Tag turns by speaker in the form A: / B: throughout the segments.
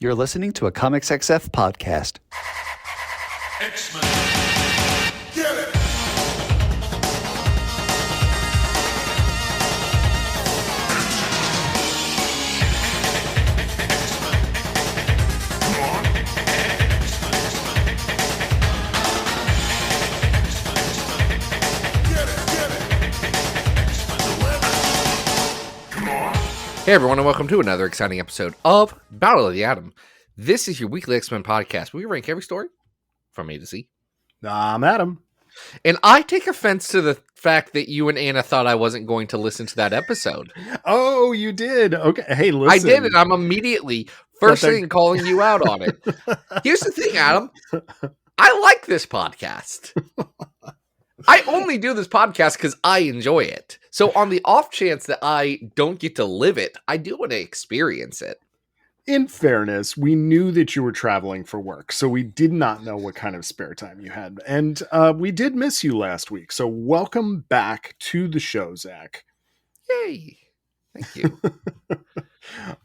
A: You're listening to a Comics XF podcast.
B: X-Men. Get it!
C: Hey everyone, and welcome to another exciting episode of Battle of the Atom. This is your weekly X-Men podcast. We rank every story from A to Z.
D: I'm Adam.
C: And I take offense to the fact that you and Anna thought I wasn't going to listen to that episode.
D: Oh, you did? Okay. Hey, listen.
C: I did, and I'm immediately, first thing, calling you out on it. Here's the thing, Adam. I like this podcast. I only do this podcast because I enjoy it. So on the off chance that I don't get to live it, I do want to experience it.
D: In fairness, we knew that you were traveling for work, so we did not know what kind of spare time you had. And we did miss you last week, so welcome back to the show, Zach.
C: Yay. Thank you.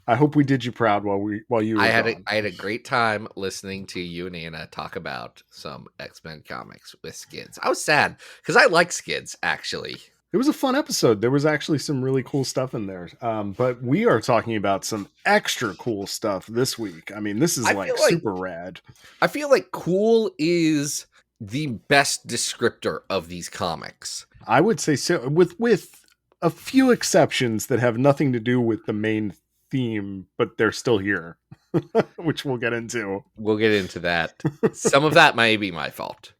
D: I hope we did you proud while you were gone.
C: I had a great time listening to you and Anna talk about some X-Men comics with Skids. I was sad because I like Skids, actually.
D: It was a fun episode. There was actually some really cool stuff in there. But we are talking about some extra cool stuff this week. I mean, this is like super rad.
C: I feel like cool is the best descriptor of these comics.
D: I would say so, with a few exceptions that have nothing to do with the main theme, but they're still here, which we'll get into.
C: We'll get into that. Some of that may be my fault.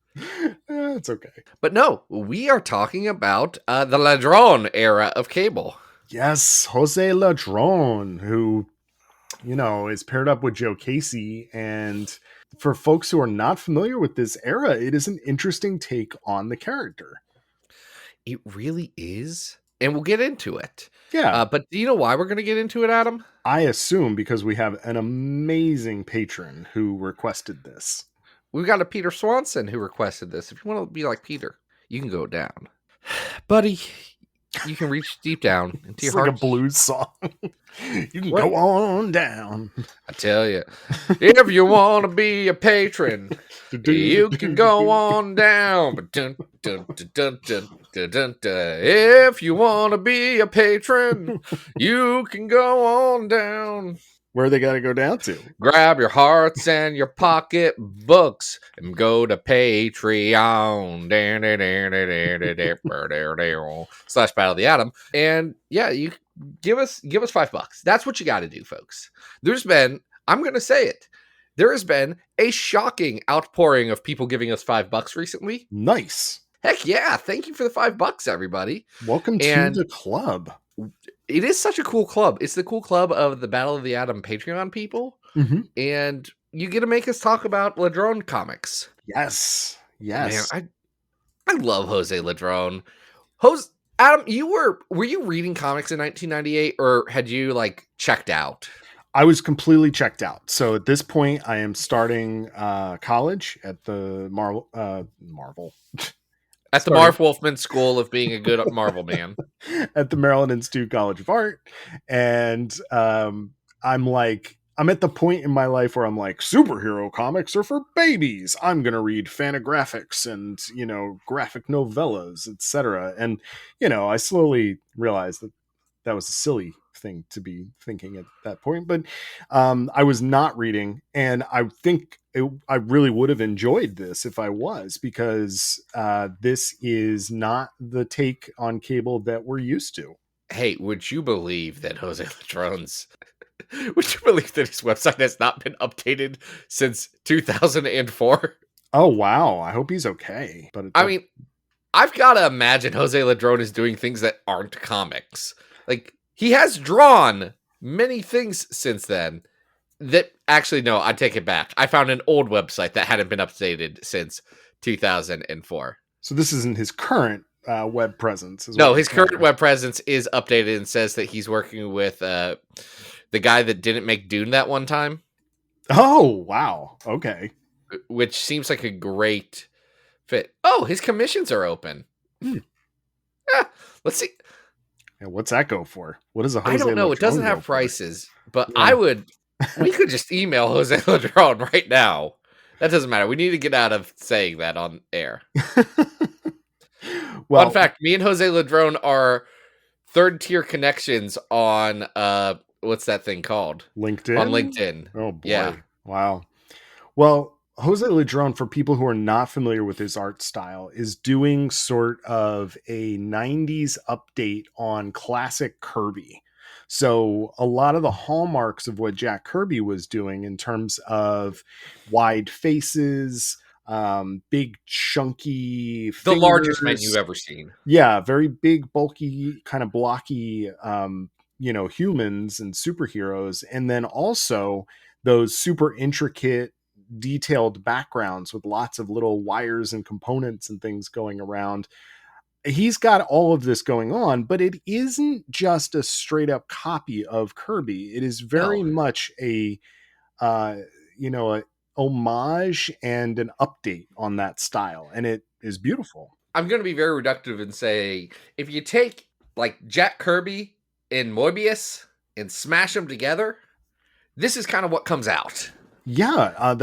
D: It's okay.
C: But no, we are talking about the Ladron era of Cable.
D: Yes, Jose Ladron, who, you know, is paired up with Joe Casey. And for folks who are not familiar with this era, it is an interesting take on the character.
C: It really is. And we'll get into it.
D: Yeah.
C: But do you know why we're going to get into it, Adam?
D: I assume because we have an amazing patron who requested this.
C: We've got a Peter Swanson who requested this. If you want to be like Peter, you can go down. Buddy, you can reach deep down into your heart.
D: It's like a blues song. You can go on down.
C: I tell you, if you want to be a patron, you can go on down. If you want to be a patron, you can go on down.
D: Where they got to go down to?
C: Grab your hearts and your pocket books and go to Patreon. / Battle of the Atom. And yeah, you give us $5. That's what you got to do, folks. I'm going to say it. There has been a shocking outpouring of people giving us $5 recently.
D: Nice.
C: Heck yeah. Thank you for the $5, everybody.
D: Welcome to the club.
C: It is such a cool club. It's the cool club of the Battle of the Atom Patreon people.
D: Mm-hmm.
C: And you get to make us talk about Ladron comics.
D: Yes.
C: Man, I love Jose Ladron. Adam, were you reading comics in 1998 or had you like checked out?
D: I was completely checked out. So at this point I am starting college at the Marvel
C: At the Marv Wolfman School of being a good Marvel man.
D: At the Maryland Institute College of Art. And I'm at the point in my life where I'm like, superhero comics are for babies. I'm going to read Fantagraphics and, you know, graphic novellas, etc. And, you know, I slowly realized that was a silly thing to be thinking at that point. But I was not reading, and I think I really would have enjoyed this if I was, because this is not the take on Cable that we're used to.
C: Hey, would you believe that Jose Ladron's... Would you believe that his website has not been updated since 2004?
D: Oh, wow. I hope he's okay. But
C: I mean, I've got to imagine Jose Ladron is doing things that aren't comics. Like, he has drawn many things since then that actually, no, I take it back. I found an old website that hadn't been updated since 2004.
D: So this isn't his current web presence.
C: No, his current web presence is updated and says that he's working with the guy that didn't make Dune that one time.
D: Oh, wow. Okay.
C: Which seems like a great fit. Oh, his commissions are open. Let's see.
D: And what's that go for? What is a Jose
C: I don't know.
D: Ladron
C: It doesn't have prices, but yeah. We could just email Jose Ladrone right now. That doesn't matter. We need to get out of saying that on air.
D: Well,
C: Fun fact, me and Jose Ladrone are third tier connections on what's that thing called?
D: LinkedIn?
C: On LinkedIn.
D: Oh boy.
C: Yeah.
D: Wow. Well, Jose Ladrone, for people who are not familiar with his art style, is doing sort of a 90s update on classic Kirby. So a lot of the hallmarks of what Jack Kirby was doing in terms of wide faces, big chunky
C: The largest man
D: fingers.
C: you've ever seen.
D: Yeah, very big, bulky, kind of blocky, humans and superheroes. And then also those super intricate, detailed backgrounds with lots of little wires and components and things going around. He's got all of this going on, but it isn't just a straight up copy of Kirby. It is very much a homage and an update on that style, and it is beautiful.
C: I'm going to be very reductive and say, if you take like Jack Kirby and Moebius and smash them together, this is kind of what comes out.
D: Yeah,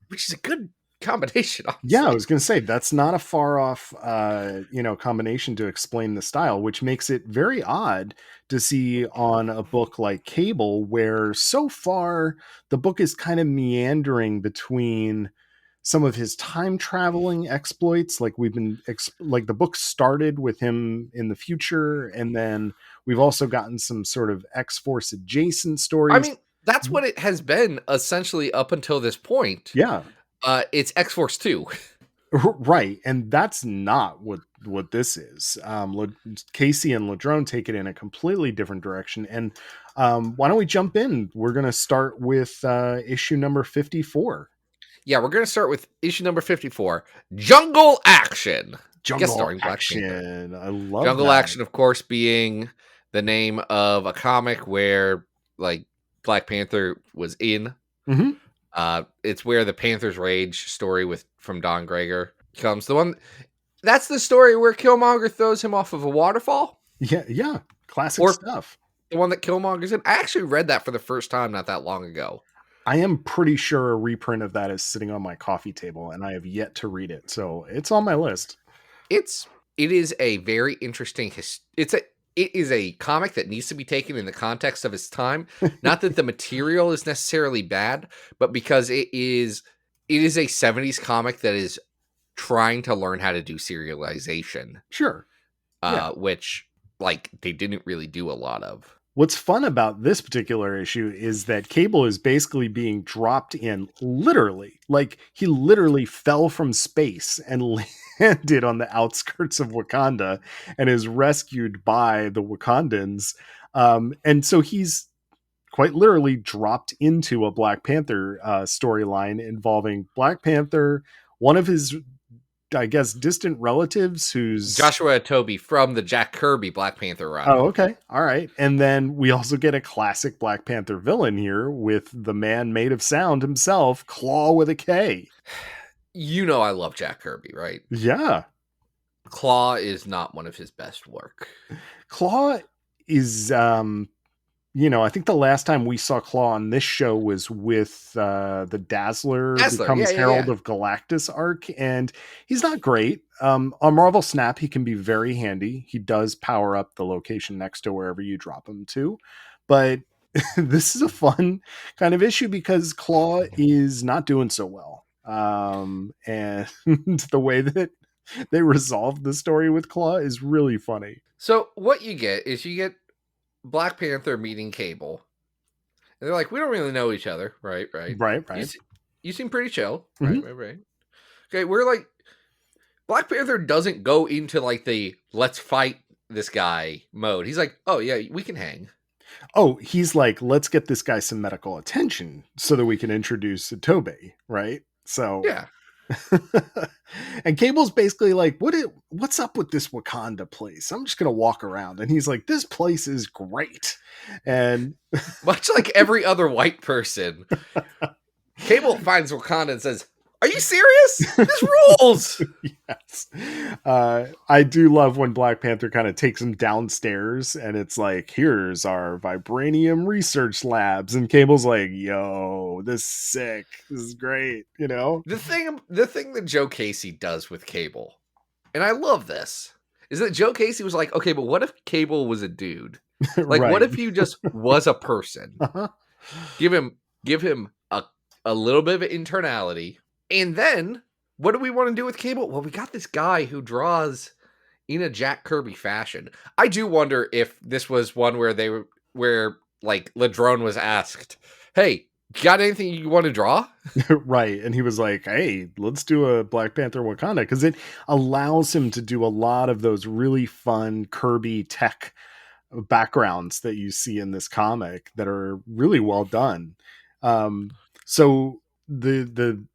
C: which is a good combination. Honestly.
D: Yeah, I was going to say that's not a far off, combination to explain the style, which makes it very odd to see on a book like Cable, where so far the book is kind of meandering between some of his time traveling exploits. Like the book started with him in the future, and then we've also gotten some sort of X-Force adjacent stories.
C: I mean, that's what it has been essentially up until this point.
D: Yeah.
C: It's X-Force 2.
D: Right. And that's not what this is. Casey and Ladrone take it in a completely different direction. And why don't we jump in? We're going to start with issue number 54.
C: Yeah, we're going to start with issue number 54, Jungle Action.
D: Jungle Action. I love
C: Jungle Action, of course, being the name of a comic where like Black Panther was in.
D: Mm-hmm.
C: It's where the Panther's Rage story from Don Gregor comes. That's the story where Killmonger throws him off of a waterfall.
D: Yeah, classic stuff.
C: The one that Killmonger's in. I actually read that for the first time not that long ago.
D: I am pretty sure a reprint of that is sitting on my coffee table, and I have yet to read it, so it's on my list.
C: It is a very interesting. It is a comic that needs to be taken in the context of its time. Not that the material is necessarily bad, but because it is a 70s comic that is trying to learn how to do serialization.
D: Sure.
C: Which like they didn't really do a lot of.
D: What's fun about this particular issue is that Cable is basically being dropped in literally. Like he literally fell from space and landed on the outskirts of Wakanda and is rescued by the Wakandans. And so he's quite literally dropped into a Black Panther storyline involving Black Panther, one of his, I guess, distant relatives who's
C: Joshua Toby from the Jack Kirby Black Panther run.
D: Oh, okay. All right. And then we also get a classic Black Panther villain here with the man made of sound himself, Claw with a K.
C: You know I love Jack Kirby, right?
D: Yeah.
C: Claw is not one of his best work.
D: Claw is I think the last time we saw Claw on this show was with the Dazzler becomes Herald of Galactus arc, and he's not great. On Marvel Snap, he can be very handy. He does power up the location next to wherever you drop him to, but this is a fun kind of issue because Claw is not doing so well. And the way that they resolved the story with Claw is really funny.
C: So what you get is Black Panther meeting Cable. And they're like, we don't really know each other. Right. You seem pretty chill.
D: Mm-hmm.
C: Right. Okay, we're like, Black Panther doesn't go into like the let's fight this guy mode. He's like, oh yeah, we can hang.
D: Oh, he's like, let's get this guy some medical attention so that we can introduce Tobe, right? So
C: yeah.
D: And Cable's basically like, what's up with this Wakanda place? I'm just gonna walk around. And he's like, this place is great. And
C: much like every other white person, Cable finds Wakanda and says, Are you serious? This rules.
D: Yes. I do love when Black Panther kind of takes him downstairs and it's like, here's our vibranium research labs. And Cable's like, yo, this is sick. This is great. You know?
C: The thing that Joe Casey does with Cable, and I love this, is that Joe Casey was like, okay, but what if Cable was a dude? Like,
D: Right.
C: what if he just was a person?
D: Uh-huh.
C: Give him a little bit of internality. And then what do we want to do with Cable? Well, we got this guy who draws in a Jack Kirby fashion. I do wonder if this was one where like Ladrone was asked, hey, got anything you want to draw?
D: Right. And he was like, hey, let's do a Black Panther Wakanda, because it allows him to do a lot of those really fun Kirby tech backgrounds that you see in this comic that are really well done. So the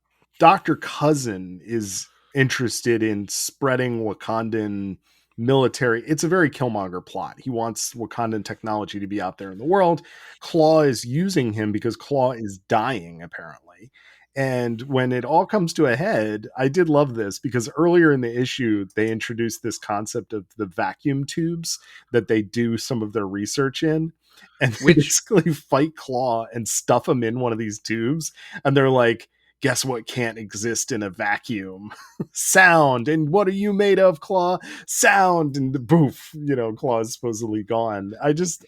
D: Dr. Cousin is interested in spreading Wakandan military. It's a very Killmonger plot. He wants Wakandan technology to be out there in the world. Claw is using him because Claw is dying, apparently. And when it all comes to a head, I did love this because earlier in the issue, they introduced this concept of the vacuum tubes that they do some of their research in. And they basically fight Claw and stuff him in one of these tubes. And they're like, guess what can't exist in a vacuum? Sound. And what are you made of, Claw? Sound. And the boof, Claw is supposedly gone. It's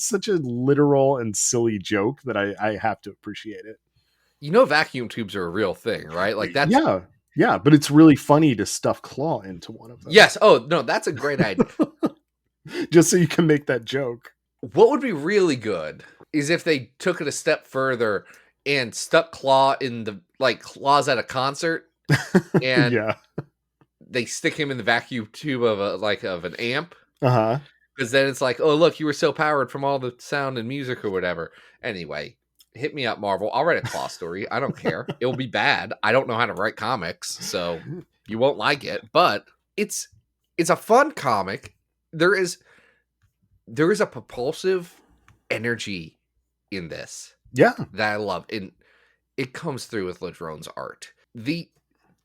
D: such a literal and silly joke that I have to appreciate it.
C: Vacuum tubes are a real thing, right? Like that's
D: yeah, but it's really funny to stuff Claw into one of them.
C: Yes. Oh no, that's a great idea.
D: Just so you can make that joke.
C: What would be really good is if they took it a step further and stuck Claw in the Claw's at a concert, and they stick him in the vacuum tube of an amp. Because then it's like, oh look, you were so powered from all the sound and music or whatever. Anyway. Hit me up, Marvel. I'll write a Claw story. I don't care. It'll be bad. I don't know how to write comics, so you won't like it. But it's a fun comic. There is a propulsive energy in this.
D: Yeah.
C: That I love. And it comes through with Ladrone's art. The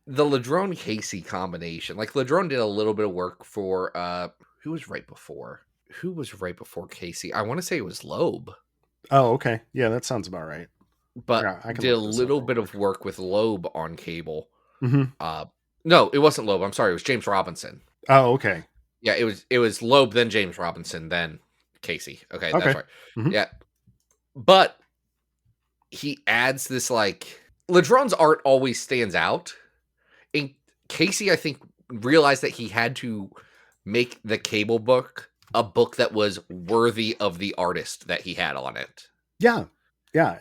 C: Ladrone Casey combination. Like Ladrone did a little bit of work for who was right before Casey? I want to say it was Loeb.
D: Oh, okay. Yeah, that sounds about right.
C: But I did a little bit of work with Loeb on Cable.
D: Mm-hmm.
C: No, it wasn't Loeb. I'm sorry. It was James Robinson.
D: Oh, okay.
C: Yeah, it was Loeb, then James Robinson, then Casey. Okay, that's right. Mm-hmm. Yeah. But he adds this Ladrone's art always stands out. And Casey, I think, realized that he had to make the Cable book a book that was worthy of the artist that he had on it.
D: Yeah.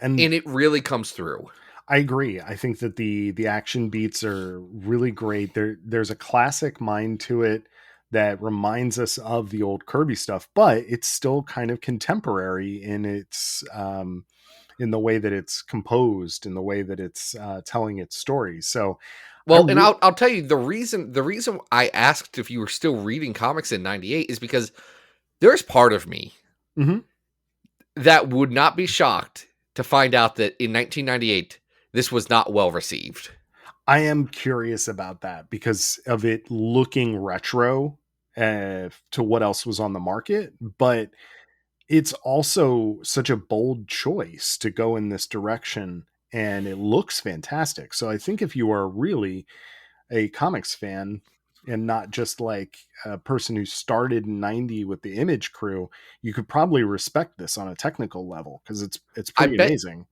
D: And
C: it really comes through.
D: I agree. I think that the action beats are really great. There's a classic mind to it that reminds us of the old Kirby stuff, but it's still kind of contemporary in its in the way that it's composed, in the way that it's telling its story. So
C: well, and I'll tell you the reason I asked if you were still reading comics in 98 is because there's part of me that would not be shocked to find out that in 1998, this was not well received.
D: I am curious about that because of it looking retro to what else was on the market, but it's also such a bold choice to go in this direction, and it looks fantastic. So I think if you are really a comics fan and not just like a person who started in 90 with the Image crew, you could probably respect this on a technical level because it's pretty amazing.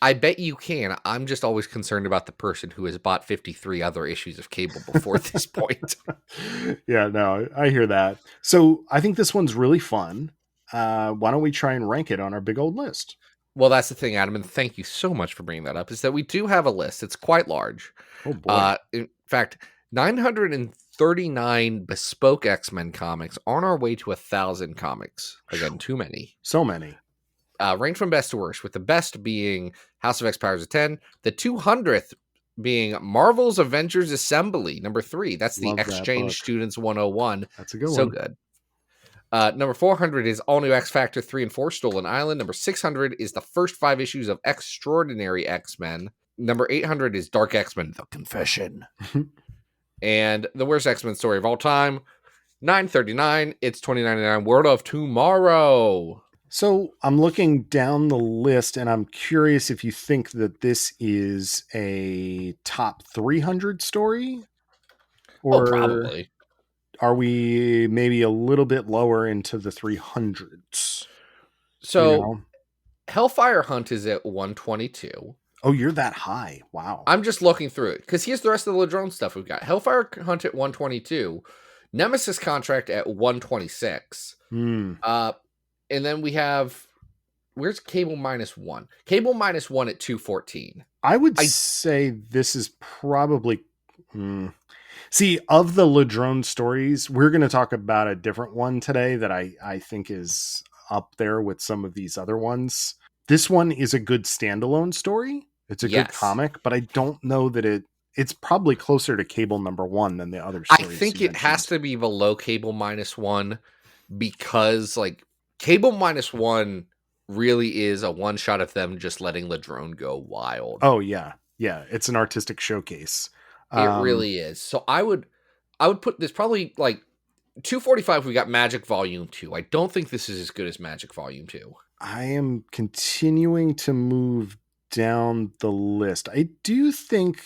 C: I bet you can. I'm just always concerned about the person who has bought 53 other issues of Cable before this point.
D: Yeah, no, I hear that. So I think this one's really fun. Why don't we try and rank it on our big old list?
C: Well, that's the thing, Adam, and thank you so much for bringing that up, is that we do have a list. It's quite large.
D: Oh, boy.
C: In fact, 939 bespoke X-Men comics on our way to 1,000 comics. Again, too many.
D: So many.
C: Ranked from best to worst, with the best being House of X Powers of 10, the 200th being Marvel's Avengers Assembly, number 3. That's the Exchange Students 101.
D: That's a good
C: so
D: one.
C: So good. Number 400 is All New X Factor 3 and 4 Stolen Island. Number 600 is the first 5 issues of Extraordinary X-Men. Number 800 is Dark X-Men: The Confession. And the worst X-Men story of all time, 939, it's 2099, World of Tomorrow.
D: So I'm looking down the list and I'm curious if you think that this is a top 300 story, or
C: Probably.
D: are we maybe a little bit lower into the 300s?
C: So
D: You know?
C: Hellfire Hunt is at 122.
D: Oh, you're that high. Wow.
C: I'm just looking through it because here's the rest of the Ladrone stuff we've got. Hellfire Hunt at 122, Nemesis Contract at 126.
D: Hmm.
C: And then we have, where's Cable -1? Cable -1 at 214.
D: I would say this is probably. See, of the Ladrone stories, we're going to talk about a different one today that I think is up there with some of these other ones. This one is a good standalone story. It's a good comic, but I don't know that it's probably closer to Cable #1 than the other stories.
C: I think it has to be below Cable -1 because, like, Cable -1 really is a one shot of them just letting Ladrone go wild.
D: Oh yeah, yeah, it's an artistic showcase.
C: It really is. So I would put this probably like 245. We got Magic Volume 2. I don't think this is as good as Magic Volume 2.
D: I am continuing to move down the list. I do think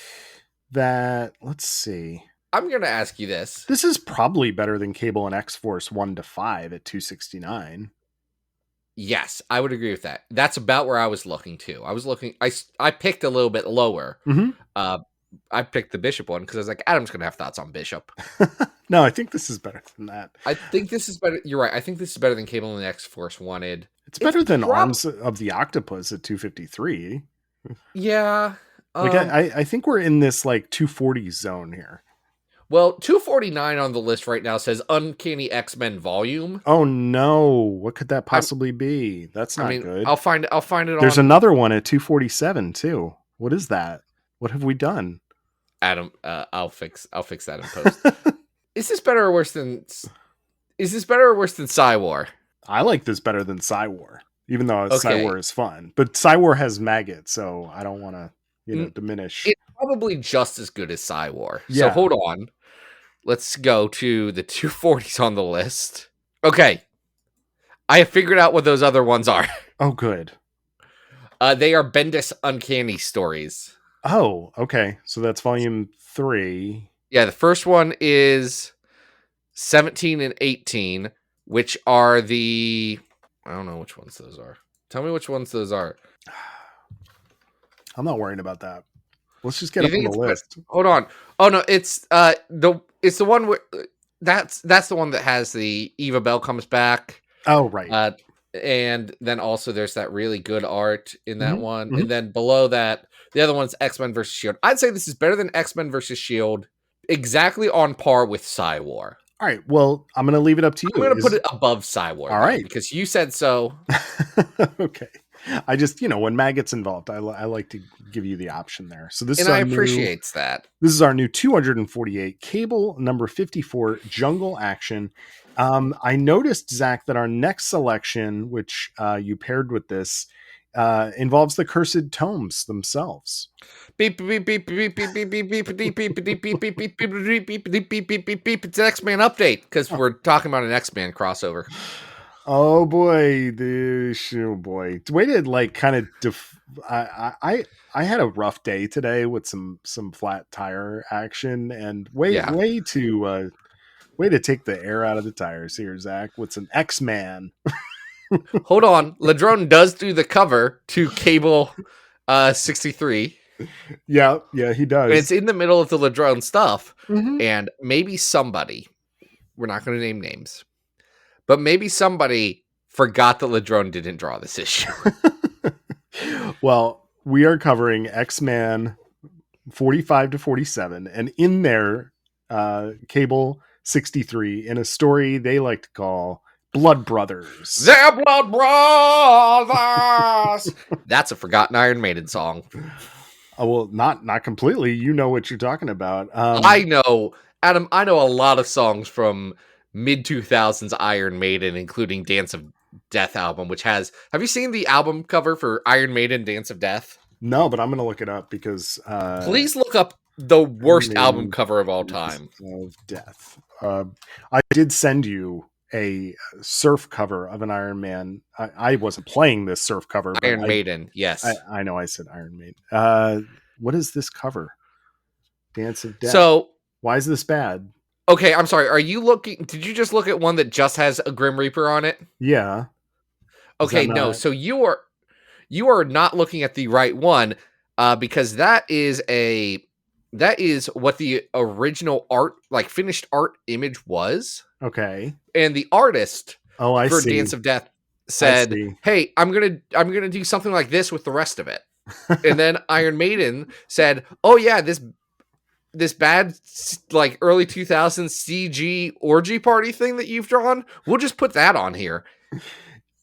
D: that, let's see.
C: I'm going to ask you this.
D: This is probably better than Cable and X-Force 1 to 5 at 269.
C: Yes, I would agree with that. That's about where I was looking too. I picked a little bit lower. I picked the Bishop one because I was like, Adam's going to have thoughts on Bishop.
D: No, I think this is better than that.
C: I think this is better. You're right. I think this is better than Cable and X-Force wanted.
D: It's better than Arms of the Octopus at 253.
C: Yeah.
D: Like I think we're in this like 240 zone here.
C: Well, 249 on the list right now says Uncanny X-Men Volume.
D: Oh no! What could that possibly be? That's not good.
C: I'll find it.
D: There's another one at 247 too. What is that? What have we done?
C: Adam, I'll fix that in post. Is this better or worse than Psywar?
D: I like this better than Psywar, even though Psywar is fun. But Psywar has maggots, so I don't want to, diminish.
C: It's probably just as good as Psywar.
D: Yeah.
C: So hold on. Let's go to the 240s on the list. Okay. I have figured out what those other ones are.
D: Oh, good.
C: They are Bendis Uncanny stories.
D: Oh, okay. So that's volume 3.
C: Yeah, the first one is 17 and 18, which are I don't know which ones those are. Tell me which ones those are.
D: I'm not worrying about that. Let's just get up on the list.
C: Hold on. Oh no, it's the one where that's the one that has the Eva Bell comes back.
D: Oh right.
C: And then also there's that really good art in that one. Mm-hmm. And then below that, the other one's X-Men versus S.H.I.E.L.D. I'd say this is better than X-Men versus S.H.I.E.L.D. Exactly on par with Psywar.
D: All right. Well, I'm going to leave it up to you.
C: I'm going to put it above Psywar.
D: All right.
C: Because you said so.
D: Okay. I just, when maggots involved, I like to give you the option there. So this
C: and
D: is
C: I appreciate that.
D: This is our new 248 Cable number 54 Jungle Action. I noticed, Zach, that our next selection, which you paired with this, involves the Cursed Tomes themselves.
C: Beep beep beep beep beep beep beep beep beep beep beep beep beep beep beep beep beep beep beep beep. It's an X-Men update because we're talking about an X-Men crossover.
D: Oh boy, boy! Way to kind of. I had a rough day today with some flat tire action, and way to take the air out of the tires here, Zach. With some X-Man.
C: Hold on, Ladrone does do the cover to Cable 63.
D: Yeah, he does.
C: It's in the middle of the Ladrone stuff, and maybe somebody, we're not going to name names, but maybe somebody forgot that Ladrone didn't draw this issue.
D: Well, we are covering X-Men 45 to 47, and in there, Cable 63 in a story they like to call Blood Brothers.
C: They're Blood Brothers! That's a forgotten Iron Maiden song.
D: Oh, well, not completely. You know what you're talking about.
C: I know, Adam, I know a lot of songs from mid-2000s Iron Maiden, including Dance of Death album, which have you seen the album cover for Iron Maiden Dance of Death?
D: No, but I'm gonna look it up because
C: Please look up the worst album
D: Remains
C: cover of all time.
D: of Death. I did send you a surf cover of an Iron Man. I wasn't playing this surf cover, but
C: Iron Maiden, yes.
D: I know I said Iron Maiden. What is this cover? Dance of Death.
C: So,
D: Why is this bad?
C: okay, I'm sorry. Are you looking? Did you just look at one that just has a Grim Reaper on it?
D: Yeah. Is
C: Okay,
D: that
C: no.
D: not-
C: So you are not looking at the right one, because that is what the original art, like finished art image was,
D: Okay.
C: and the artist
D: Oh, I
C: for
D: see.
C: Dance of Death said,
D: see.
C: "Hey, I'm gonna do something like this with the rest of it." And then Iron Maiden said, "Oh yeah, this bad like early 2000s CG orgy party thing that you've drawn, we'll just put that on here."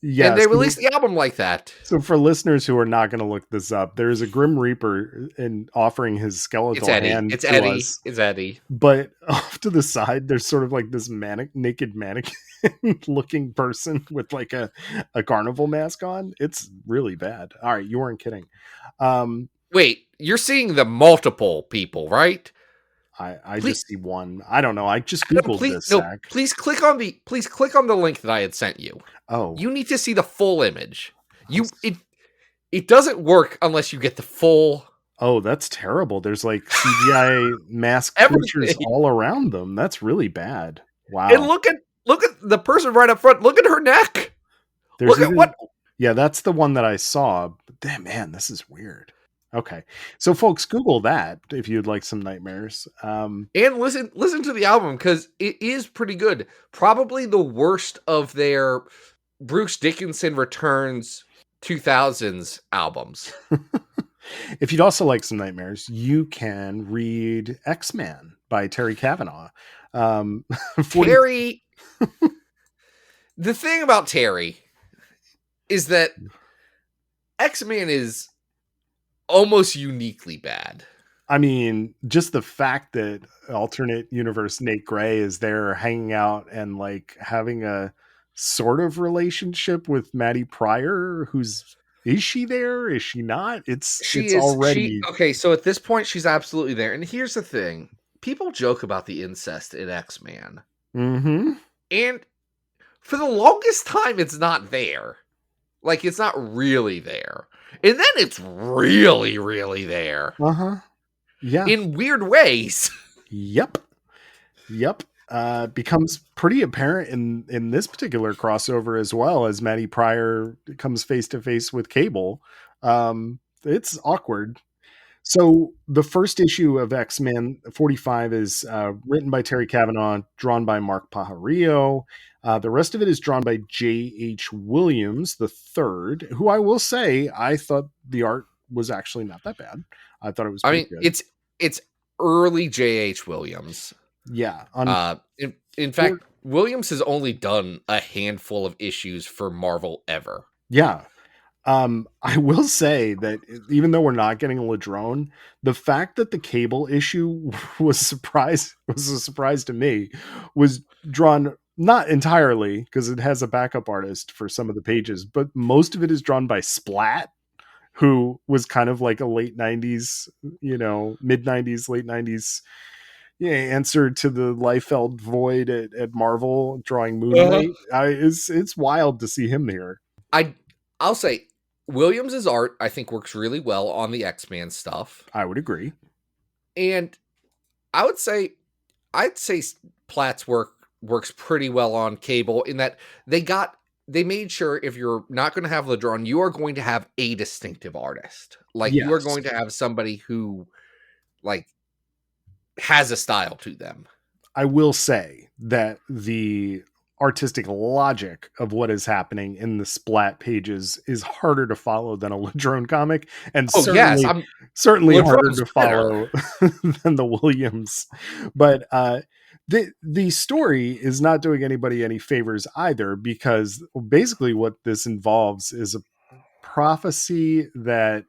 D: Yes.
C: And they released the album like that.
D: So for listeners who are not going to look this up, there is a Grim Reaper in offering his skeletal
C: It's Eddie.
D: hand
C: It's
D: to
C: Eddie.
D: us.
C: It's Eddie.
D: But off to the side, there's sort of like this naked mannequin looking person with like a carnival mask on. It's really bad. All right, you weren't kidding.
C: Wait, you're seeing the multiple people, right?
D: I just see one. I don't know. I just googled this. Zach.
C: Please click on the link that I had sent you.
D: Oh,
C: You need to see the full image. It doesn't work unless you get the full.
D: Oh, that's terrible. There's like CGI mask
C: Everything.
D: creatures all around them. That's really bad. Wow.
C: And look at the person right up front. Look at her neck.
D: There's
C: Look at what.
D: Yeah, that's the one that I saw. But damn, man, this is weird. Okay, so folks, Google that if you'd like some nightmares.
C: And listen to the album, because it is pretty good. Probably the worst of their Bruce Dickinson Returns 2000s albums.
D: If you'd also like some nightmares, you can read X-Man by Terry Kavanagh. 40...
C: Terry. The thing about Terry is that X-Man is almost uniquely bad.
D: I mean, just the fact that alternate universe Nate Gray is there hanging out and like having a sort of relationship with Maddie Pryor, is she there? Is she not?
C: Okay, so at this point she's absolutely there. And here's the thing. People joke about the incest in X-Man.
D: Mm-hmm.
C: And for the longest time it's not there. Like, it's not really there. And then it's really, really there.
D: Uh-huh. Yeah.
C: In weird ways.
D: Yep. Becomes pretty apparent in this particular crossover as well, as Maddie Pryor comes face to face with Cable. It's awkward. So the first issue of X-Men 45 is written by Terry Kavanagh, drawn by Mark Pajarillo. The rest of it is drawn by J.H. Williams III, who I will say, I thought the art was actually not that bad. I thought it was pretty good.
C: It's early J.H. Williams.
D: Yeah.
C: In fact, Williams has only done a handful of issues for Marvel ever.
D: Yeah. I will say that even though we're not getting a Ladrone, the fact that the Cable issue was a surprise to me, was drawn not entirely because it has a backup artist for some of the pages, but most of it is drawn by Splat, who was kind of like a late 90s, mid 90s, late 90s answer to the Liefeld void at Marvel drawing Moonlight. It's wild to see him here.
C: I'll say Williams's art, I think, works really well on the X-Men stuff.
D: I would agree.
C: And I'd say Platt's work works pretty well on Cable, in that they made sure if you're not going to have Ladron, you are going to have a distinctive artist. Like, you are going to have somebody who, like, has a style to them.
D: I will say that the artistic logic of what is happening in the Splat pages is harder to follow than a Ladrone comic, and certainly harder to follow than the Williams. But the story is not doing anybody any favors either, because basically what this involves is a prophecy that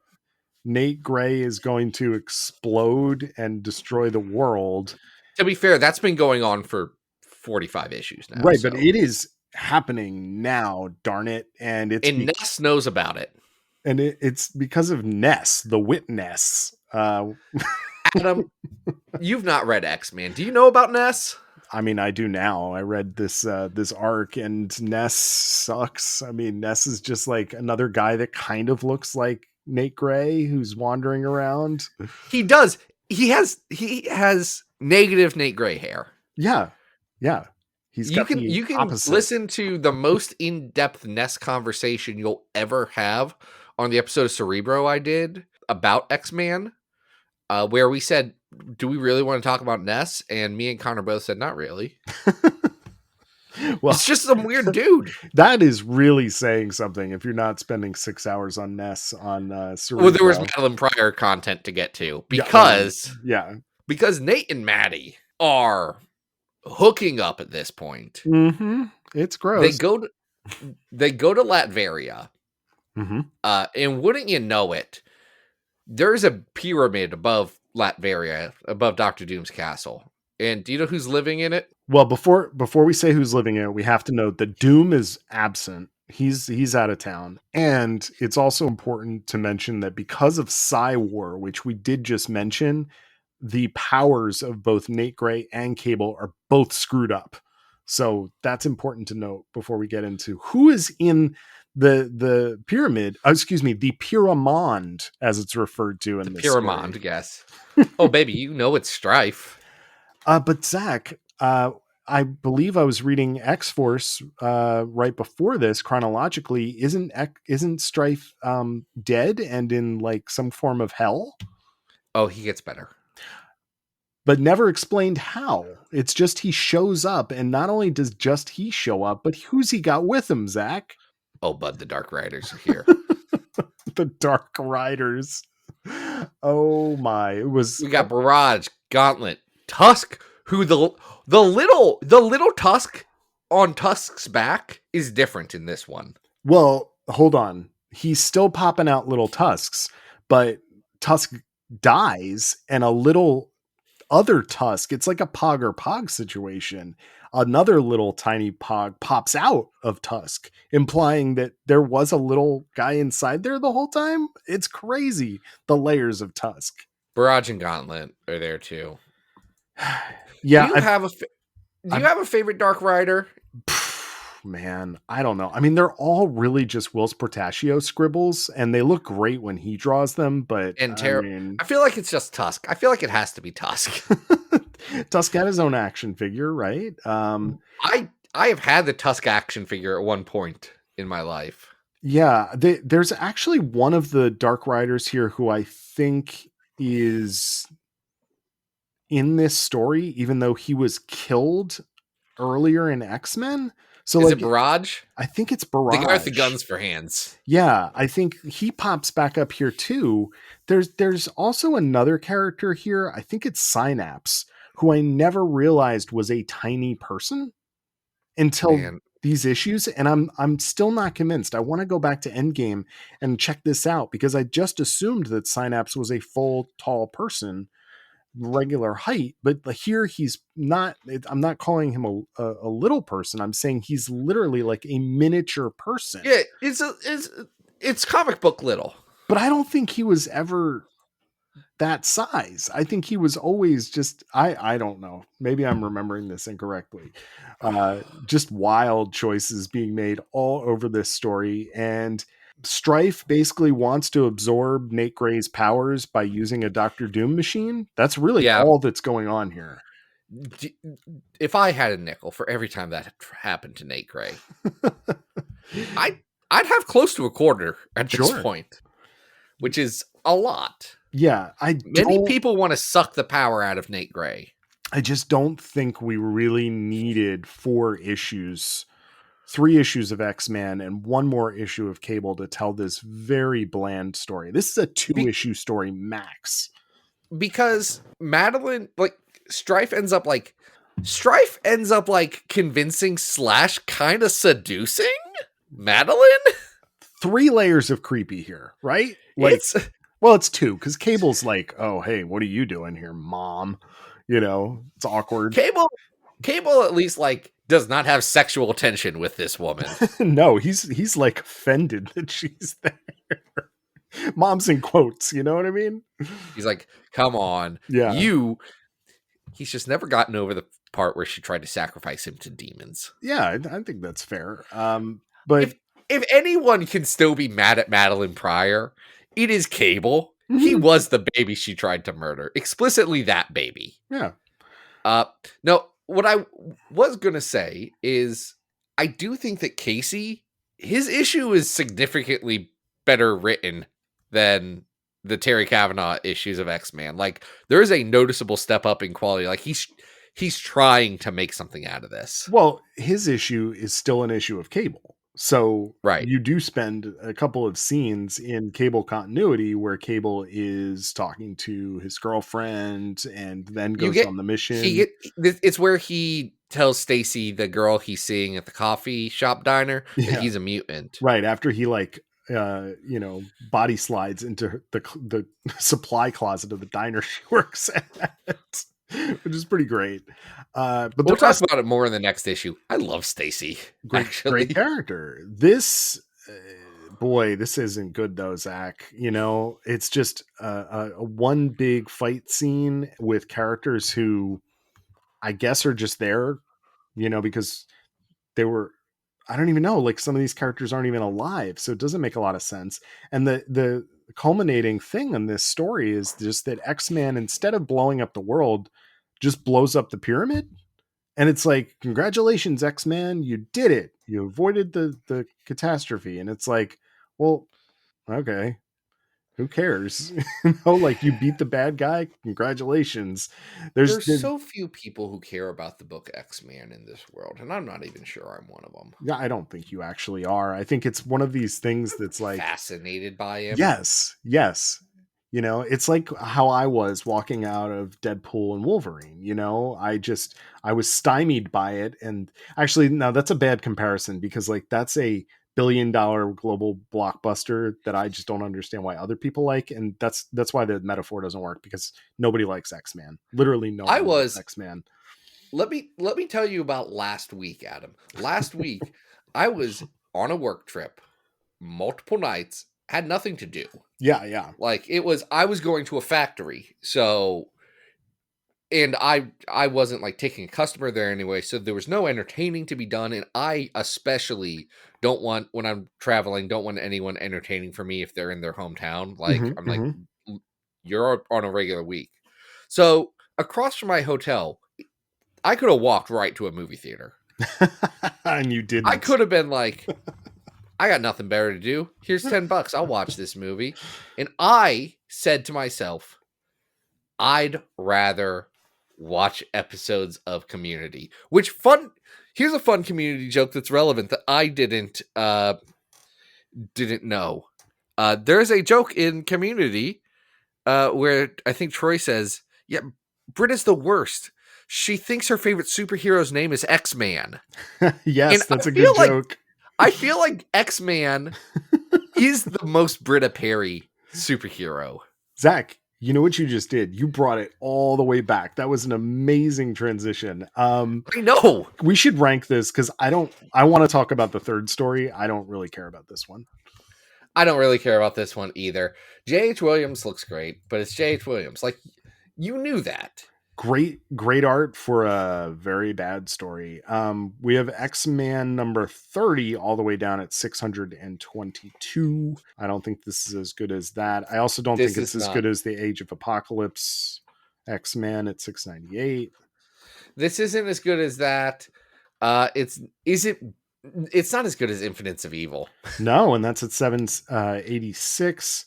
D: Nate Gray is going to explode and destroy the world.
C: To be fair, that's been going on for 45 issues now.
D: Right, so. But it is happening now, darn it. And
C: Ness knows about it.
D: And it's because of Ness, the witness.
C: Adam, you've not read X-Men. Do you know about Ness?
D: I mean, I do now. I read this arc, and Ness sucks. I mean, Ness is just like another guy that kind of looks like Nate Gray, who's wandering around.
C: He does. He has negative Nate Gray hair.
D: Yeah. You can
C: listen to the most in-depth Ness conversation you'll ever have on the episode of Cerebro I did about X-Man, where we said, do we really want to talk about Ness? And me and Connor both said, not really.
D: Well,
C: it's just some weird dude.
D: That is really saying something if you're not spending 6 hours on Ness on Cerebro.
C: Well, there was Madeline Pryor content to get to because Nate and Maddie are hooking up at this point.
D: Mm-hmm. It's gross.
C: They go to Latveria.
D: Mm-hmm.
C: And wouldn't you know it, there's a pyramid above Latveria, above Dr. Doom's castle. And do you know who's living in it?
D: Well, before we say who's living in it, we have to note that Doom is absent. He's out of town. And it's also important to mention that because of Psy War, which we did just mention, the powers of both Nate Gray and Cable are both screwed up. So that's important to note before we get into who is in the pyramid. The Pyramond, as it's referred to in the
C: Pyramond, yes. Oh, baby, you know it's Strife.
D: But Zach, I believe I was reading X-Force right before this chronologically. Isn't Strife dead and in like some form of hell?
C: Oh, he gets better.
D: But never explained how. It's just he shows up, and not only does just he show up, but who's he got with him, Zach?
C: Oh, bud, the Dark Riders are here.
D: The Dark Riders. Oh my! We
C: got Barrage, Gauntlet, Tusk. Who the little Tusk on Tusk's back is different in this one.
D: Well, hold on. He's still popping out little Tusks, but Tusk dies, and a little other Tusk, it's like a Pog or Pog situation. Another little tiny Pog pops out of Tusk, implying that there was a little guy inside there the whole time. It's crazy. The layers of Tusk.
C: Barrage and Gauntlet are there too.
D: Yeah.
C: Do you have a favorite Dark Rider?
D: Man, I don't know. I mean, they're all really just Whilce Portacio scribbles, and they look great when he draws them, but
C: I feel like it's just Tusk. I feel like it has to be Tusk.
D: Tusk had his own action figure, right?
C: I have had the Tusk action figure at one point in my life.
D: Yeah, there's actually one of the Dark Riders here who I think is in this story, even though he was killed earlier in X-Men. So
C: is it Barrage?
D: I think it's Barrage.
C: The guy with the guns for hands.
D: Yeah, I think he pops back up here too. There's also another character here. I think it's Synapse, who I never realized was a tiny person until these issues, and I'm still not convinced. I want to go back to Endgame and check this out because I just assumed that Synapse was a full tall person, regular height, but here he's not. I'm not calling him a little person. I'm saying he's literally like a miniature person.
C: Yeah, it's comic book little.
D: But I don't think he was ever that size. I think he was always just, I don't know. Maybe I'm remembering this incorrectly. Just wild choices being made all over this story. And Strife basically wants to absorb Nate Gray's powers by using a Dr. Doom machine. That's really all that's going on here.
C: If I had a nickel for every time that happened to Nate Gray, I'd have close to a quarter at this point, which is a lot.
D: Yeah,
C: many people want to suck the power out of Nate Gray.
D: I just don't think we really needed 3 issues of X-Men and one more issue of Cable to tell this very bland story. This is a 2-issue story max. Because
C: Madeline, Strife ends up convincing / kind of seducing Madeline.
D: 3 layers of creepy here, right? It's 2, because Cable's like, oh, hey, what are you doing here, Mom? It's awkward.
C: Cable at least does not have sexual tension with this woman.
D: No, he's offended that she's there. Mom's in quotes, you know what I mean?
C: He's like, come on,
D: Yeah.
C: he's just never gotten over the part where she tried to sacrifice him to demons.
D: Yeah, I think that's fair. But
C: If anyone can still be mad at Madeline Pryor, it is Cable. He
D: Mhm.
C: was the baby she tried to murder. Explicitly that baby.
D: Yeah.
C: No, what I was going to say is I do think that Casey, his issue is significantly better written than the Terry Kavanagh issues of X-Man. Like, there is a noticeable step up in quality. Like, he's trying to make something out of this.
D: Well, his issue is still an issue of Cable. So
C: Right.
D: you do spend a couple of scenes in Cable continuity where Cable is talking to his girlfriend and then goes on the mission.
C: It's where he tells Stacy, the girl he's seeing at the coffee shop diner, that
D: Yeah.
C: he's a mutant.
D: Right. After he body slides into the supply closet of the diner she works at, which is pretty great. But
C: We'll talk about it more in the next issue. I love Stacy.
D: Great character. This boy, this isn't good though, Zach. You know, it's just a one big fight scene with characters who I guess are just there, you know, because they were. I don't even know. Like some of these characters aren't even alive, so it doesn't make a lot of sense. And the culminating thing in this story is just that X-Man, instead of blowing up the world, just blows up the pyramid. And it's like, congratulations, X-Man, you did it. You avoided the catastrophe. And it's like, well, okay, who cares? Like you beat the bad guy. Congratulations.
C: There's so few people who care about the book X-Man in this world, and I'm not even sure I'm one of them.
D: Yeah, I don't think you actually are. I think it's one of these things that's like
C: fascinated by him.
D: Yes. You know, it's like how I was walking out of Deadpool and Wolverine. You know, I was stymied by it. And actually, no, that's a bad comparison because like that's a billion-dollar global blockbuster that I just don't understand why other people like. And that's why the metaphor doesn't work, because nobody likes X-Man. Literally no one likes X-Man.
C: Let me tell you about last week, Adam. Last week, I was on a work trip, multiple nights, had nothing to do.
D: Yeah.
C: Like I was going to a factory, so, and I wasn't like taking a customer there anyway, so there was no entertaining to be done, and I especially don't want, when I'm traveling, don't want anyone entertaining for me if they're in their hometown. Like I'm like, you're on a regular week. So across from my hotel, I could have walked right to a movie theater.
D: And you didn't.
C: I could have been like, I got nothing better to do. Here's $10. I'll watch this movie. And I said to myself, I'd rather watch episodes of Community. Here's a fun Community joke that's relevant that I didn't know. There's a joke in Community where I think Troy says, yeah, Britta's the worst. She thinks her favorite superhero's name is X-Man.
D: Yes,
C: and
D: that's a good joke.
C: I feel like X-Man is the most Britta Perry superhero.
D: Zach, you know what you just did? You brought it all the way back. That was an amazing transition.
C: I know.
D: We should rank this because I want to talk about the third story. I don't really care about this one.
C: I don't really care about this one either. J.H. Williams looks great, but it's J.H. Williams. Like, you knew that.
D: Great art for a very bad story. We have X-Man number 30 all the way down at 622. I don't think this is as good as that. I also don't think it's as good as the Age of Apocalypse X-Man at 698.
C: This isn't as good as that. It's not as good as Infinites of Evil.
D: No, and that's at 786.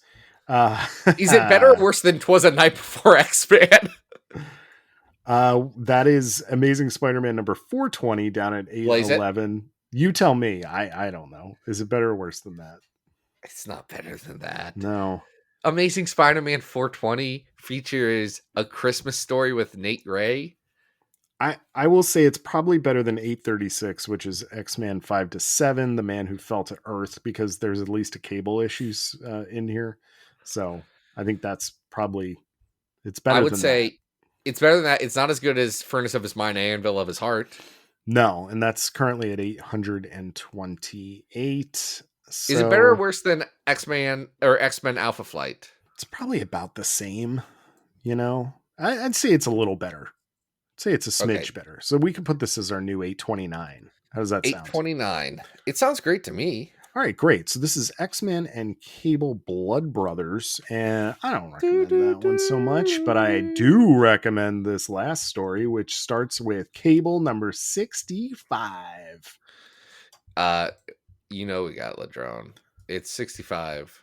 C: Is it better or worse than 'Twas a Night Before X-Man?
D: That is Amazing Spider-Man number 420 down at 811. You tell me. I don't know. Is it better or worse than that?
C: It's not better than that.
D: No.
C: Amazing Spider-Man 420 features A Christmas Story with Nate Ray.
D: I will say it's probably better than 836, which is X-Men 5-7, The Man Who Fell to Earth, because there's at least a Cable issues in here. So I think that's probably, it's better.
C: I would say it's better than that. It's not as good as Furnace of His Mind, Anvil of His Heart.
D: No, and that's currently at 828.
C: Is it better or
D: So
C: worse than X-Men or X-Men Alpha Flight?
D: it's probably about the same, you know? I'd say it's a little better. I'd say it's a
C: Okay,
D: smidge better. So we can put this as our new 829. How does that sound?
C: 829. It sounds great to me.
D: All right, great. So this is X-Men and Cable Blood Brothers, and I don't
C: Do,
D: recommend
C: do,
D: that one so much, but I
C: do.
D: do recommend this last story, which starts with Cable number 65.
C: You know we got Ladrone. It's 65,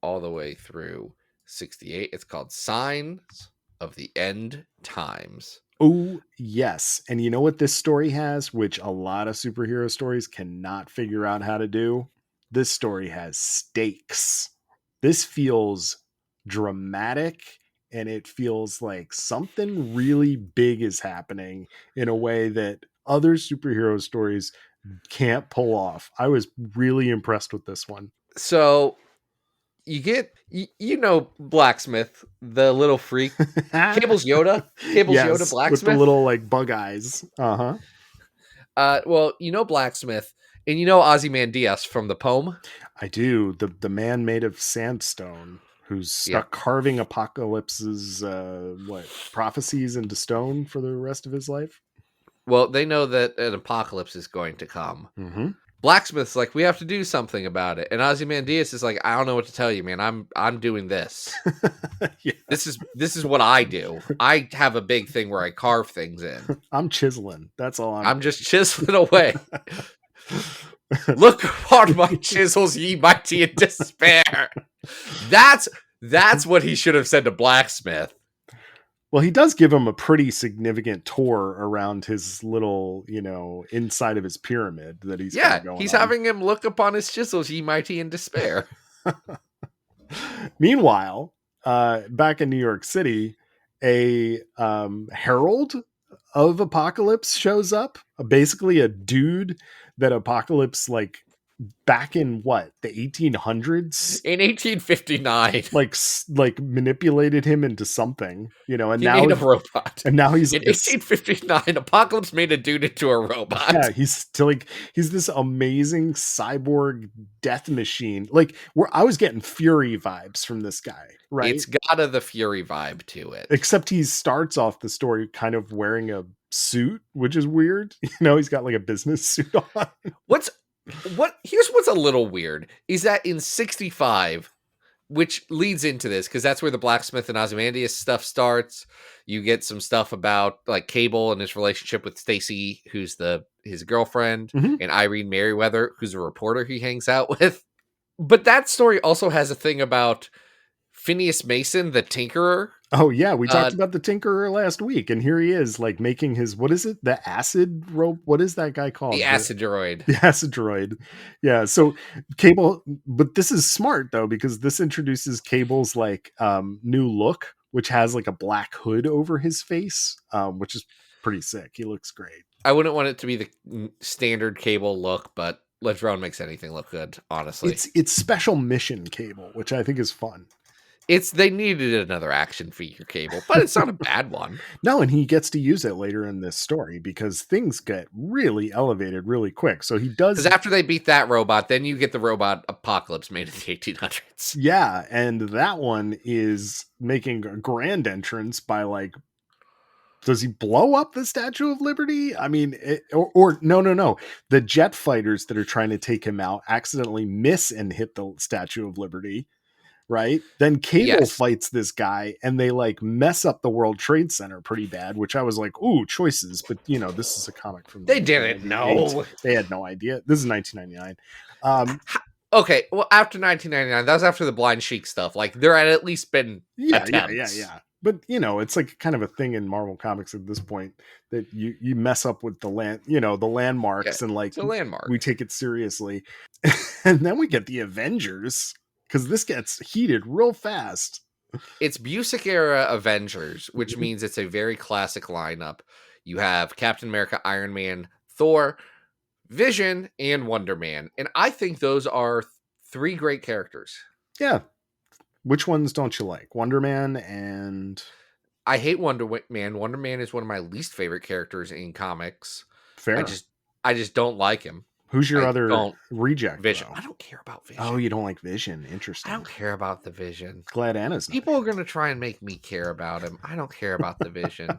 C: all the way through 68. It's called Signs of the End Times.
D: Oh, yes. And you know what this story has, which a lot of superhero stories cannot figure out how to do? This story has stakes. This feels dramatic and it feels like something really big is happening in a way that other superhero stories can't pull off. I was really impressed with this one.
C: So you get, you know, Blacksmith, the little freak. Cable's Yoda. Cable's
D: Yes,
C: Yoda
D: with the
C: Blacksmith.
D: little like bug eyes. Uh-huh.
C: Well, you know Blacksmith, and you know Ozymandias from the poem.
D: I do. The man made of sandstone who's stuck carving Apocalypse's prophecies into stone for the rest of his life.
C: Well, they know that an apocalypse is going to come.
D: Mm-hmm.
C: Blacksmith's like, we have to do something about it, and Ozymandias is like, I don't know what to tell you, man. I'm doing this.
D: Yeah.
C: This is what I do. I have a big thing where I carve things in.
D: I'm chiseling. That's all
C: I'm just chiseling away. Look upon my chisels, ye mighty in despair. That's what he should have said to Blacksmith.
D: Well, he does give him a pretty significant tour around his little, inside of his pyramid that he's
C: he's having him look upon his chisels, ye mighty in despair.
D: Meanwhile, back in New York City, a herald of Apocalypse shows up. Basically, a dude that Apocalypse back in what, the 1800s,
C: in 1859,
D: like manipulated him into something, and
C: he
D: now
C: made a robot.
D: And now he's
C: in 1859. Apocalypse made a dude into a robot.
D: Yeah, he's this amazing cyborg death machine. Where I was getting Fury vibes from this guy, right?
C: It's got the Fury vibe to it.
D: Except he starts off the story kind of wearing a suit, which is weird. He's got like a business suit on.
C: Here's what's a little weird is that in 65, which leads into this, because that's where the Blacksmith and Ozymandias stuff starts. You get some stuff about like Cable and his relationship with Stacy, who's his girlfriend, and Irene Merriweather, who's a reporter he hangs out with. But that story also has a thing about Phineas Mason, the Tinkerer.
D: Oh yeah, we talked about the Tinkerer last week, and here he is, making his, what is it? The acid rope? What is that guy called?
C: The acid droid.
D: The acid droid. Yeah. So Cable, but this is smart though, because this introduces Cable's new look, which has a black hood over his face, which is pretty sick. He looks great.
C: I wouldn't want it to be the standard Cable look, but Ladrone makes anything look good, honestly.
D: It's special mission Cable, which I think is fun.
C: They needed another action figure Cable, but it's not a bad one.
D: No, and he gets to use it later in this story because things get really elevated really quick. So he does.
C: Because after they beat that robot, then you get the robot Apocalypse made in the 1800s.
D: Yeah, and that one is making a grand entrance by does he blow up the Statue of Liberty? I mean, no. The jet fighters that are trying to take him out accidentally miss and hit the Statue of Liberty. Right? Then Cable fights this guy and they mess up the World Trade Center pretty bad, which I was like, ooh, choices. But this is a comic from
C: they didn't know.
D: They had no idea. This is 1999.
C: Okay, well, after 1999, that was after the Blind Sheik stuff. There had at least been attempts.
D: Yeah. But it's kind of a thing in Marvel Comics at this point that you mess up with the the landmarks and
C: it's a landmark.
D: We take it seriously. And then we get the Avengers. Because this gets heated real fast.
C: It's Busiek era Avengers, which means it's a very classic lineup. You have Captain America, Iron Man, Thor, Vision, and Wonder Man. And I think those are three great characters.
D: Yeah. Which ones don't you like? Wonder Man and...
C: I hate Wonder Man. Wonder Man is one of my least favorite characters in comics.
D: Fair.
C: I just don't like him.
D: Who's your
C: I
D: other
C: don't
D: reject,
C: Vision.
D: though?
C: I don't care about Vision.
D: Oh, you don't like Vision.
C: I
D: Interesting.
C: don't care about the Vision.
D: Glad Anna's not.
C: People are going to try and make me care about him. I don't care about the Vision.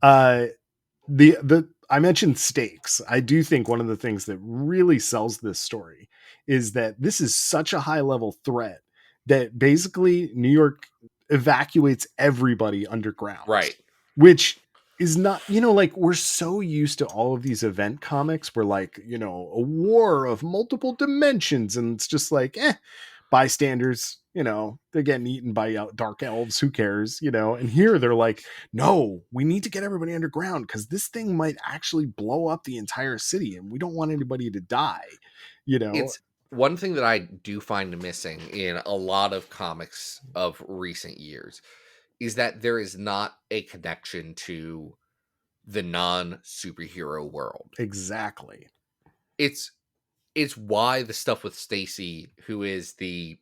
D: The I mentioned stakes. I do think one of the things that really sells this story is that this is such a high level threat that basically New York evacuates everybody underground.
C: Right.
D: Which is not, like, we're so used to all of these event comics where, like, a war of multiple dimensions, and it's just like, bystanders, they're getting eaten by dark elves, who cares, and here they're like, no, we need to get everybody underground because this thing might actually blow up the entire city and we don't want anybody to die.
C: It's one thing that I do find missing in a lot of comics of recent years is that there is not a connection to the non-superhero world.
D: Exactly.
C: It's why the stuff with Stacy, who is the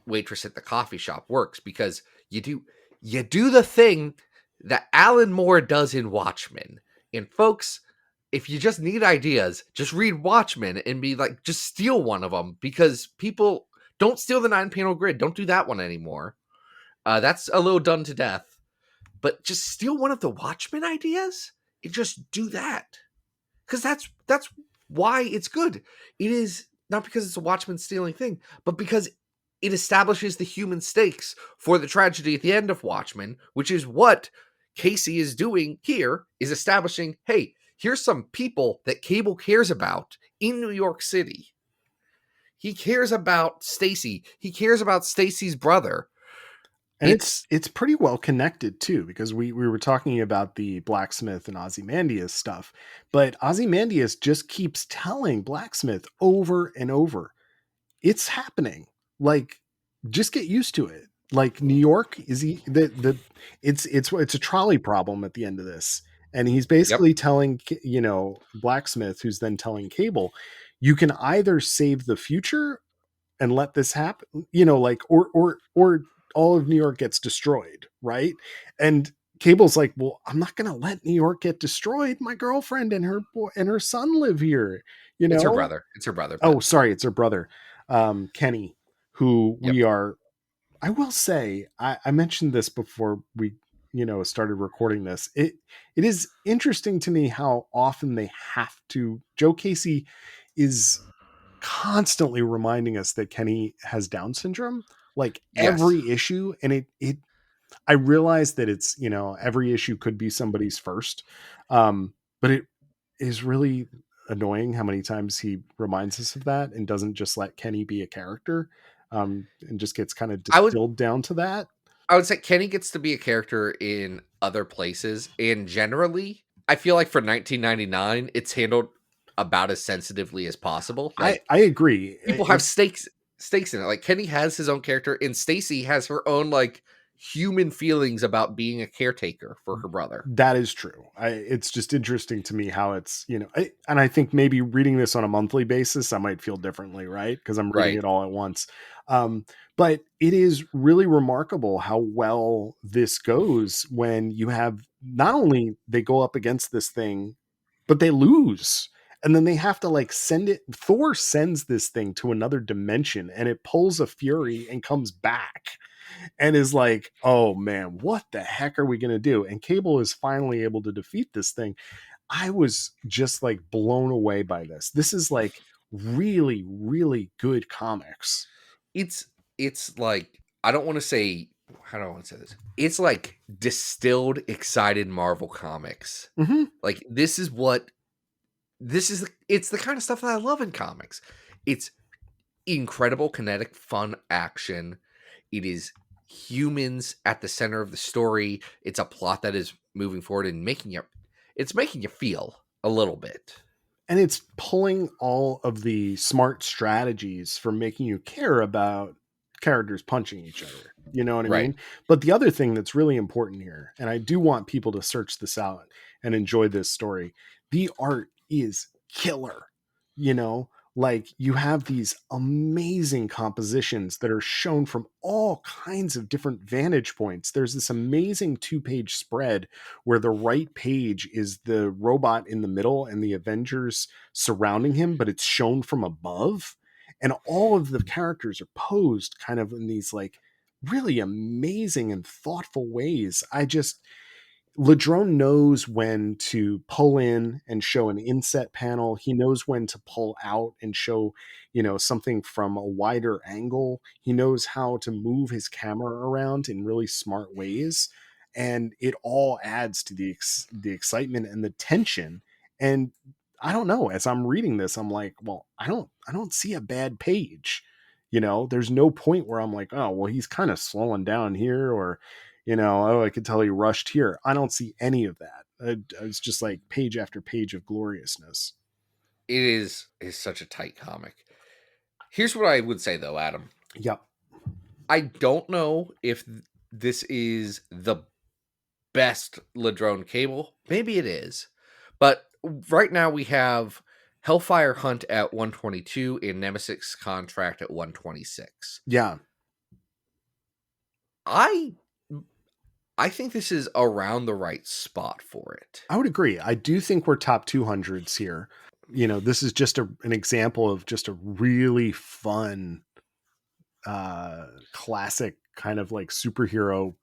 C: waitress at the coffee shop, works, because you do the thing that Alan Moore does in Watchmen. And folks, if you just need ideas, just read Watchmen and be like, just steal one of them, because people don't steal the 9-panel grid. Don't do that one anymore. That's a little done to death. But just steal one of the Watchmen ideas and just do that. Because that's why it's good. It is not because it's a Watchmen stealing thing, but because it establishes the human stakes for the tragedy at the end of Watchmen, which is what Casey is doing here, is establishing, hey, here's some people that Cable cares about in New York City. He cares about Stacy. He cares about Stacy's brother.
D: And it's pretty well connected too, because we were talking about the Blacksmith and Ozymandias stuff, but Ozymandias just keeps telling Blacksmith over and over, it's happening. Like, just get used to it. Like, New York is it's a trolley problem at the end of this, and he's basically telling Blacksmith, who's then telling Cable, you can either save the future and let this happen, or all of New York gets destroyed, right? And Cable's like, well, I'm not going to let New York get destroyed. My girlfriend and her boy and her son live here.
C: It's her brother. It's her brother.
D: Oh, sorry, it's her brother, Kenny, who we are. I will say, I mentioned this before we, started recording this. It is interesting to me how often they have to. Joe Casey is constantly reminding us that Kenny has Down syndrome, like every issue. And I realize that it's, every issue could be somebody's first. But it is really annoying how many times he reminds us of that and doesn't just let Kenny be a character, and just gets kind of distilled down to that.
C: I would say Kenny gets to be a character in other places. And generally, I feel like for 1999, it's handled about as sensitively as possible. Like,
D: I agree.
C: People have stakes in it. Like, Kenny has his own character, and Stacy has her own, like, human feelings about being a caretaker for her brother.
D: That is true. It's just interesting to me how it's, and I think maybe reading this on a monthly basis, I might feel differently, right? Because I'm reading it all at once. But it is really remarkable how well this goes when you have, not only they go up against this thing, but they lose. And then they have to, like, send it. Thor sends this thing to another dimension, and it pulls a Fury and comes back and is like, oh man, what the heck are we going to do? And Cable is finally able to defeat this thing. I was just, like, blown away by this. This is, like, really, really good comics.
C: It's like, I don't want to say, how do I want to say this? It's like distilled, excited Marvel comics.
D: Mm-hmm.
C: Like, it's the kind of stuff that I love in comics. It's incredible, kinetic, fun action. It is humans at the center of the story. It's a plot that is moving forward and making you feel a little bit.
D: And it's pulling all of the smart strategies for making you care about characters punching each other. You know what I mean? But the other thing that's really important here, and I do want people to search this out and enjoy this story, the art is killer. like you have these amazing compositions that are shown from all kinds of different vantage points. There's this amazing 2-page spread where the right page is the robot in the middle and the Avengers surrounding him, but it's shown from above. And all of the characters are posed kind of in these like really amazing and thoughtful ways. Ladrone knows when to pull in and show an inset panel. He knows when to pull out and show, something from a wider angle. He knows how to move his camera around in really smart ways. And it all adds to the excitement and the tension. And I don't know, as I'm reading this, I'm like, well, I don't see a bad page. There's no point where I'm like, oh, well, he's kind of slowing down here, or oh, I could tell he rushed here. I don't see any of that. It's just like page after page of gloriousness.
C: It is such a tight comic. Here's what I would say, though, Adam.
D: Yep.
C: I don't know if this is the best Ladrone Cable. Maybe it is. But right now we have Hellfire Hunt at 122 and Nemesis Contract at 126.
D: Yeah.
C: I think this is around the right spot for it.
D: I would agree. I do think we're top 200s here. This is just an example of just a really fun, classic kind of like superhero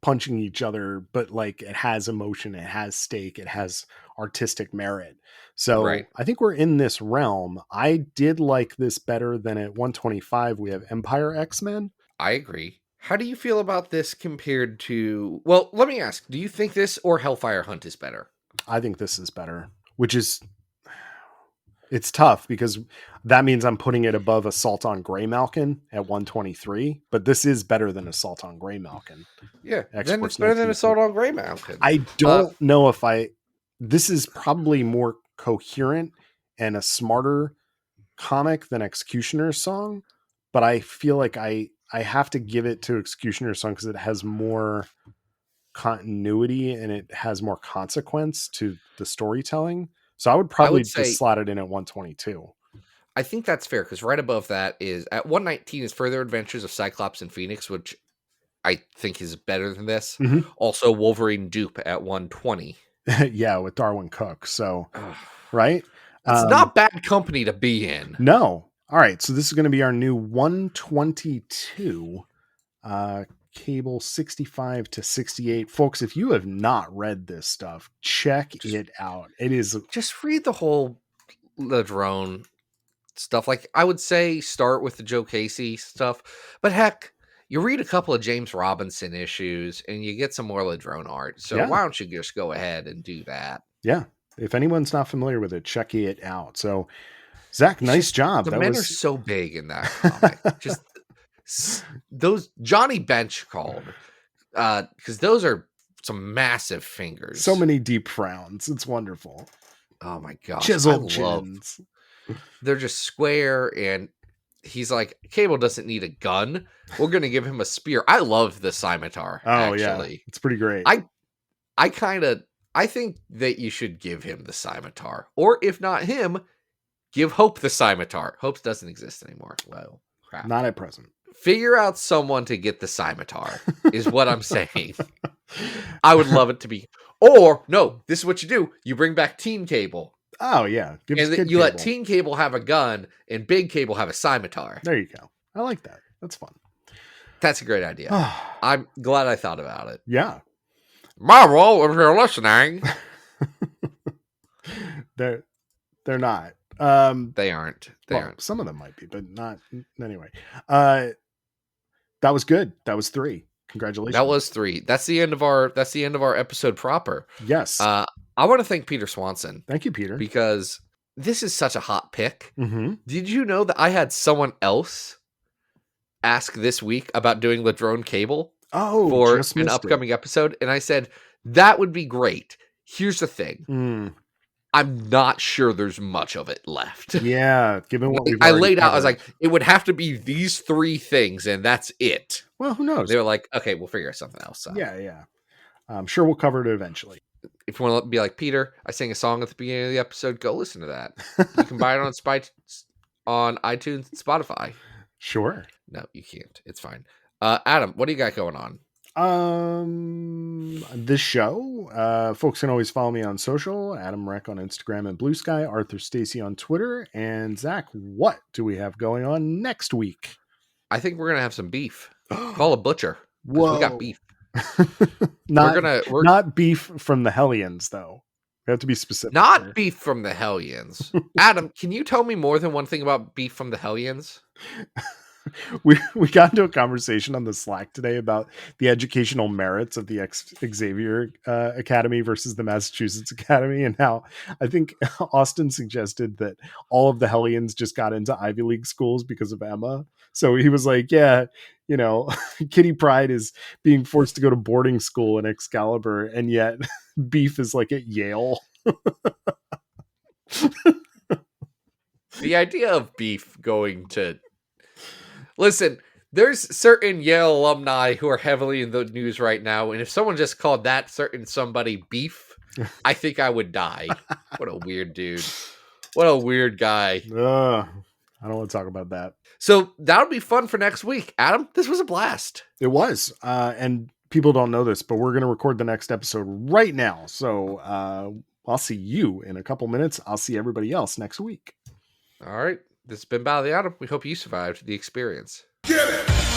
D: punching each other, but like it has emotion, it has stake, it has artistic merit. So
C: right.
D: I think we're in this realm. I did like this better than at 125. We have Empire X-Men.
C: I agree. How do you feel about this compared to... Well, let me ask. Do you think this or Hellfire Hunt is better?
D: I think this is better, which is... It's tough because that means I'm putting it above Assault on Greymalkin at 123, but this is better than Assault on Greymalkin.
C: Yeah,
D: Exports
C: then it's better than Assault on Greymalkin.
D: I don't know if this is probably more coherent and a smarter comic than Executioner's Song, but I feel like I have to give it to Executioner's Song because it has more continuity and it has more consequence to the storytelling. So I would probably just slot it in at 122.
C: I think that's fair because right above that is at 119 is Further Adventures of Cyclops and Phoenix, which I think is better than this.
D: Mm-hmm.
C: Also, Wolverine Dupe at 120.
D: Yeah, with Darwin Cook. So, right?
C: It's not bad company to be in.
D: No. All right. So this is going to be our new 122 Cable 65 to 68. Folks, if you have not read this stuff, check it out. It is...
C: Just read the whole Ladrone stuff. Like, I would say start with the Joe Casey stuff. But heck, you read a couple of James Robinson issues and you get some more Ladrone art. So why don't you just go ahead and do that?
D: Yeah. If anyone's not familiar with it, check it out. So, Zach, nice job.
C: The men are so big in that comic. Just those Johnny Bench called, because those are some massive fingers.
D: So many deep frowns. It's wonderful.
C: Oh my gosh.
D: Chiseled chins.
C: They're just square, and he's like, Cable doesn't need a gun. We're going to give him a spear. I love the scimitar, actually.
D: Yeah. It's pretty great.
C: I think that you should give him the scimitar. Or if not him, give Hope the scimitar. Hope doesn't exist anymore. Well, crap.
D: Not at present.
C: Figure out someone to get the scimitar is what I'm saying. I would love it to be. Or, no, this is what you do. You bring back Teen Cable.
D: Oh, yeah.
C: You let Teen Cable have a gun and Big Cable have a scimitar.
D: There you go. I like that. That's fun.
C: That's a great idea. I'm glad I thought about it.
D: Yeah.
C: Marvel, if you're listening.
D: They're not.
C: They aren't. They aren't.
D: Some of them might be, but not anyway. That was good. That was 3. Congratulations.
C: That was 3. That's the end of our episode proper.
D: Yes.
C: I want to thank Peter Swanson.
D: Thank you, Peter.
C: Because this is such a hot pick.
D: Mm-hmm.
C: Did you know that I had someone else ask this week about doing Ladrone Cable for an upcoming episode? And I said, that would be great. Here's the thing. I'm not sure there's much of it left.
D: Yeah, given what
C: I laid out, I was like, it would have to be these 3 things, and that's it.
D: Well, who knows?
C: They were like, okay, we'll figure something else out.
D: Yeah. I'm sure we'll cover it eventually.
C: if you want to be like Peter, I sang a song at the beginning of the episode. Go listen to that. You can buy it on iTunes and Spotify.
D: Sure.
C: No, you can't. It's fine. Adam, what do you got going on?
D: This show, folks can always follow me on social, Adam Reck on Instagram and Blue Sky, Arthur Stacy on Twitter, and Zach, what do we have going on next week?
C: I think we're gonna have some beef. Call a butcher.
D: Whoa.
C: We got beef.
D: Not beef from the Hellions, though. We have to be specific.
C: Not
D: here.
C: beef from the Hellions. Adam, can you tell me more than one thing about beef from the Hellions?
D: We got into a conversation on the Slack today about the educational merits of the Xavier Academy versus the Massachusetts Academy, and how I think Austin suggested that all of the Hellions just got into Ivy League schools because of Emma. So he was like, yeah, you know, Kitty Pryde is being forced to go to boarding school in Excalibur, and yet beef is like at Yale.
C: The idea of beef going to... Listen, there's certain Yale alumni who are heavily in the news right now, and if someone just called that certain somebody beef, I think I would die. What a weird dude. What a weird guy.
D: I don't want to talk about that.
C: So that'll be fun for next week. Adam, this was a blast.
D: It was. And people don't know this, but we're going to record the next episode right now. So I'll see you in a couple minutes. I'll see everybody else next week.
C: All right. This has been Battle of the Atom. We hope you survived the experience.
B: Get it!